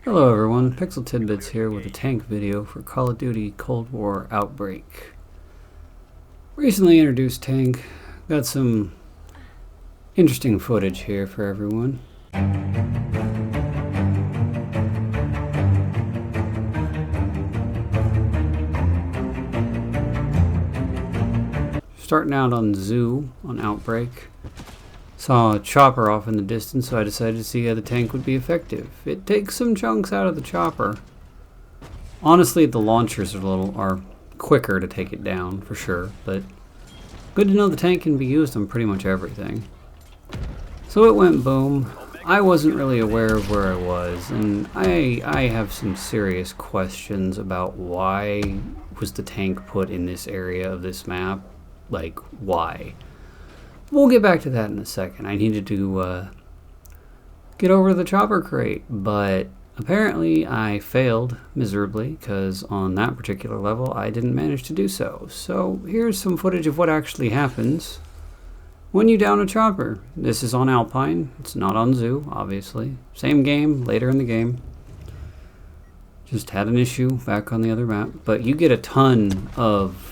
Hello everyone, Pixel Tidbits here with a tank video for Call of Duty Cold War Outbreak. Recently introduced tank, got some interesting footage here for everyone. Starting out on Zoo on Outbreak. Saw a chopper off in the distance, so I decided to see how the tank would be effective. It takes some chunks out of the chopper. Honestly, the launchers are quicker to take it down, for sure, but good to know the tank can be used on pretty much everything. So it went boom. I wasn't really aware of where I was, and I have some serious questions about why was the tank put in this area of this map? Like, why? We'll get back to that in a second. I needed to get over the chopper crate, but apparently I failed miserably because on that particular level I didn't manage to do so. So here's some footage of what actually happens when you down a chopper. This is on Alpine. It's not on Zoo, obviously. Same game, later in the game. Just had an issue back on the other map. But you get a ton of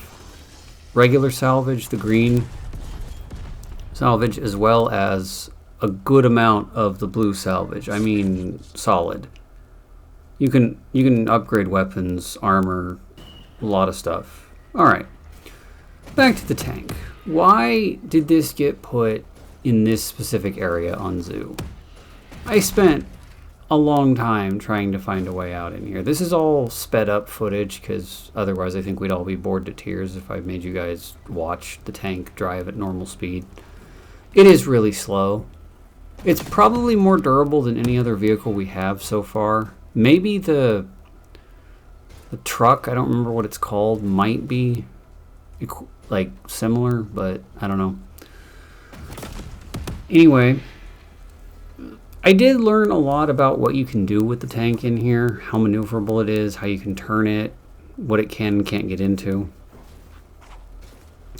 regular salvage, the green salvage, as well as a good amount of the blue salvage. I mean, solid. You can upgrade weapons, armor, a lot of stuff. Alright, back to the tank. Why did this get put in this specific area on Zoo? I spent a long time trying to find a way out in here. This is all sped up footage because otherwise I think we'd all be bored to tears if I made you guys watch the tank drive at normal speed. It is really slow. It's probably more durable than any other vehicle we have so far. Maybe the truck, I don't remember what it's called, might be like similar, but I don't know. Anyway, I did learn a lot about what you can do with the tank in here, how maneuverable it is, how you can turn it, what it can and can't get into.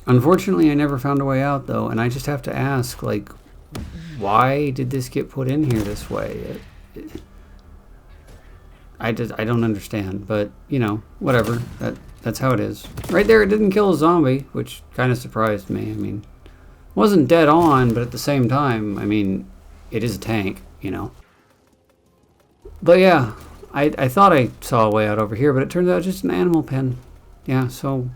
Unfortunately, I never found a way out, though, and I just have to ask, like, why did this get put in here this way? I don't understand, but, you know, whatever. That's how it is. Right there, it didn't kill a zombie, which kind of surprised me. I mean, it wasn't dead on, but at the same time, I mean, it is a tank, you know. But yeah, I thought I saw a way out over here, but it turns out just an animal pen. Yeah, so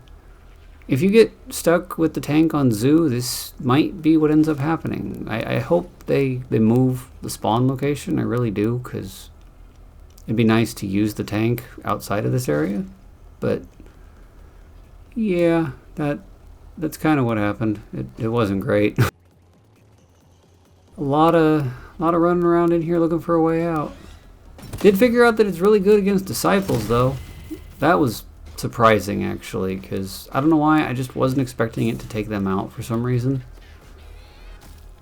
if you get stuck with the tank on Zoo, this might be what ends up happening. I hope they move the spawn location. I really do, because it'd be nice to use the tank outside of this area. But yeah, that's kind of what happened. It wasn't great. A lot of running around in here looking for a way out. Did figure out that it's really good against disciples, though. That was surprising, actually, because I don't know why, I just wasn't expecting it to take them out for some reason.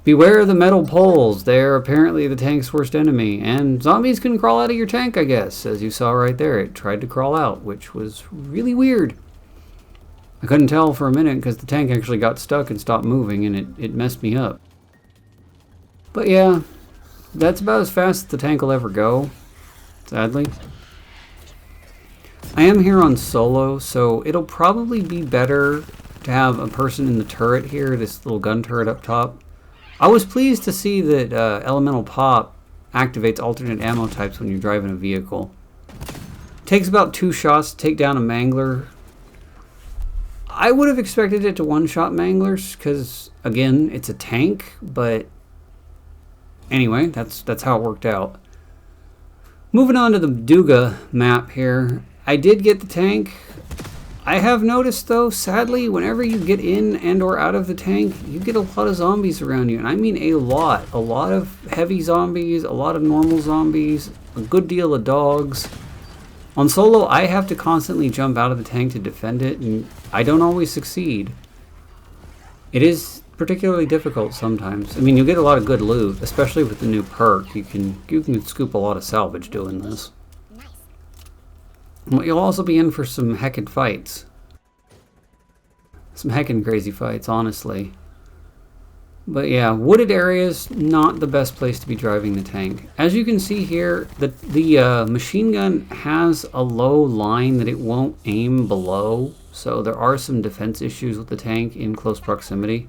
Beware the metal poles. They're apparently the tank's worst enemy, and zombies can crawl out of your tank, I guess. As you saw right there, it tried to crawl out, which was really weird. I couldn't tell for a minute because the tank actually got stuck and stopped moving, and it messed me up. But yeah, that's about as fast as the tank will ever go, sadly. I am here on solo, so it'll probably be better to have a person in the turret here, this little gun turret up top. I was pleased to see that Elemental Pop activates alternate ammo types when you're driving a vehicle. It takes about 2 shots to take down a mangler. I would have expected it to one-shot manglers, because, again, it's a tank, but anyway, that's how it worked out. Moving on to the Duga map here. I did get the tank. I have noticed, though, sadly, whenever you get in and or out of the tank, you get a lot of zombies around you. And I mean a lot. A lot of heavy zombies, a lot of normal zombies, a good deal of dogs. On solo, I have to constantly jump out of the tank to defend it, and I don't always succeed. It is particularly difficult sometimes. I mean, you'll get a lot of good loot, especially with the new perk. You can scoop a lot of salvage doing this. But you'll also be in for some heckin' fights. Some heckin' crazy fights, honestly. But yeah, wooded areas, not the best place to be driving the tank. As you can see here, the machine gun has a low line that it won't aim below. So there are some defense issues with the tank in close proximity.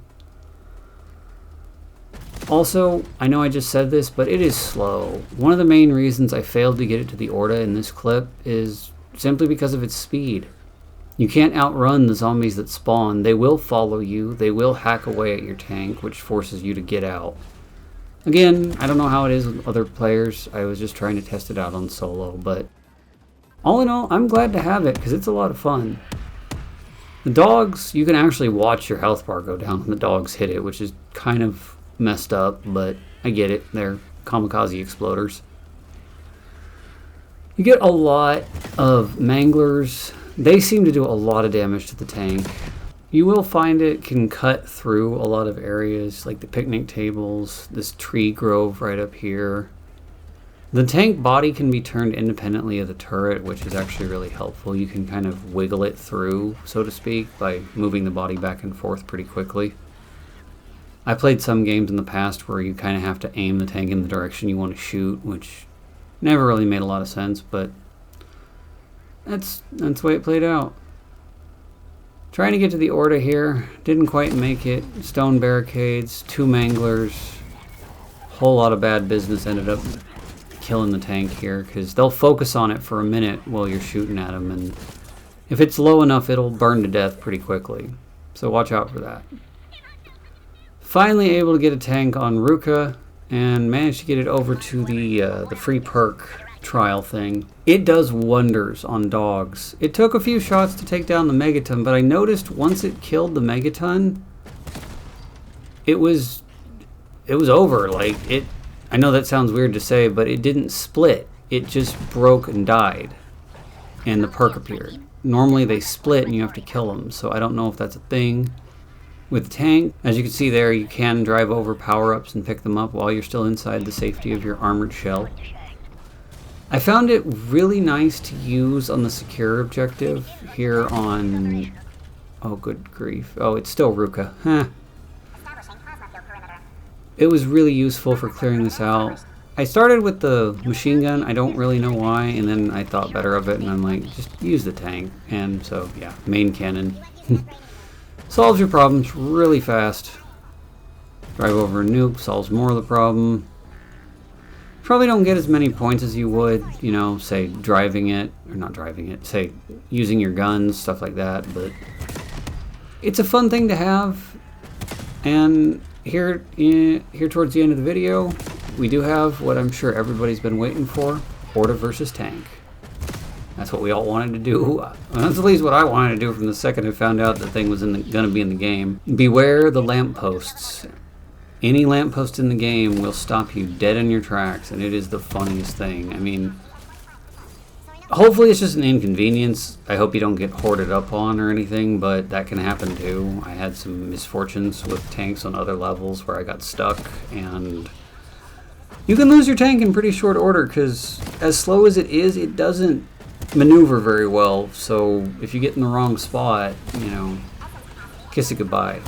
Also, I know I just said this, but it is slow. One of the main reasons I failed to get it to the Orta in this clip is simply because of its speed. You can't outrun the zombies that spawn. They will follow you. They will hack away at your tank, which forces you to get out. Again, I don't know how it is with other players. I was just trying to test it out on solo, but all in all, I'm glad to have it because it's a lot of fun. The dogs, you can actually watch your health bar go down when the dogs hit it, which is kind of messed up, but I get it. They're kamikaze exploders. You get a lot of manglers. They seem to do a lot of damage to the tank. You will find it can cut through a lot of areas, like the picnic tables, this tree grove right up here. The tank body can be turned independently of the turret, which is actually really helpful. You can kind of wiggle it through, so to speak, by moving the body back and forth pretty quickly. I played some games in the past where you kind of have to aim the tank in the direction you want to shoot, which never really made a lot of sense, but that's the way it played out. Trying to get to the Orta here, didn't quite make it. Stone barricades, 2 manglers, whole lot of bad business ended up killing the tank here because they'll focus on it for a minute while you're shooting at them, and if it's low enough it'll burn to death pretty quickly, so watch out for that. Finally able to get a tank on Ruka and managed to get it over to the free perk trial thing. It does wonders on dogs. It took a few shots to take down the Megaton, but I noticed once it killed the Megaton, it was over. Like, I know that sounds weird to say, but it didn't split. It just broke and died, and the perk appeared. Normally they split and you have to kill them, so I don't know if that's a thing. With the tank, as you can see there, you can drive over power-ups and pick them up while you're still inside the safety of your armored shell. I found it really nice to use on the secure objective here on... Oh, good grief. Oh, it's still Ruka. Huh. It was really useful for clearing this out. I started with the machine gun, I don't really know why, and then I thought better of it, and I'm like, just use the tank. And so, yeah, main cannon. Solves your problems really fast. Drive over a nuke, solves more of the problem. Probably don't get as many points as you would, you know, say driving it, or not driving it, say using your guns, stuff like that, but it's a fun thing to have. And here towards the end of the video, we do have what I'm sure everybody's been waiting for, Orta versus tank. That's what we all wanted to do. That's at least what I wanted to do from the second I found out the thing was going to be in the game. Beware the lampposts. Any lamppost in the game will stop you dead in your tracks, and it is the funniest thing. I mean, hopefully it's just an inconvenience. I hope you don't get hoarded up on or anything, but that can happen too. I had some misfortunes with tanks on other levels where I got stuck, and you can lose your tank in pretty short order because as slow as it is, it doesn't maneuver very well. So if you get in the wrong spot, you know, kiss it goodbye.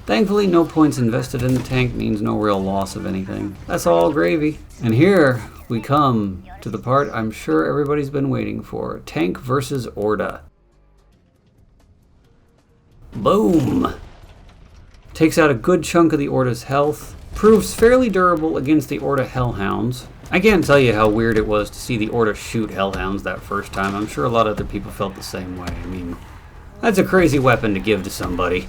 Thankfully, no points invested in the tank means no real loss of anything. That's all gravy. And here we come to the part I'm sure everybody's been waiting for. Tank versus Orta. Boom! Takes out a good chunk of the Orta's health. Proves fairly durable against the Orta Hellhounds. I can't tell you how weird it was to see the Orta shoot Hellhounds that first time. I'm sure a lot of other people felt the same way. I mean, that's a crazy weapon to give to somebody.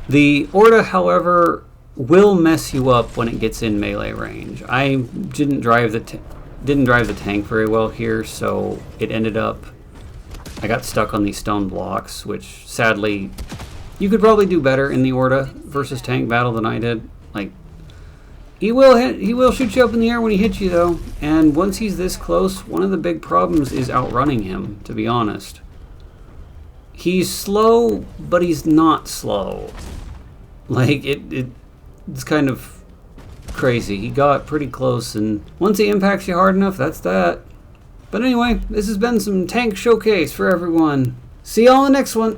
The Orta, however, will mess you up when it gets in melee range. I didn't drive the tank very well here, so it ended up I got stuck on these stone blocks, which sadly you could probably do better in the Orta versus tank battle than I did. Like, he will shoot you up in the air when he hits you though, and once he's this close, one of the big problems is outrunning him, to be honest. He's slow, but he's not slow. Like, it's kind of crazy. He got pretty close, and once he impacts you hard enough, that's that. But anyway, this has been some tank showcase for everyone. See y'all in the next one.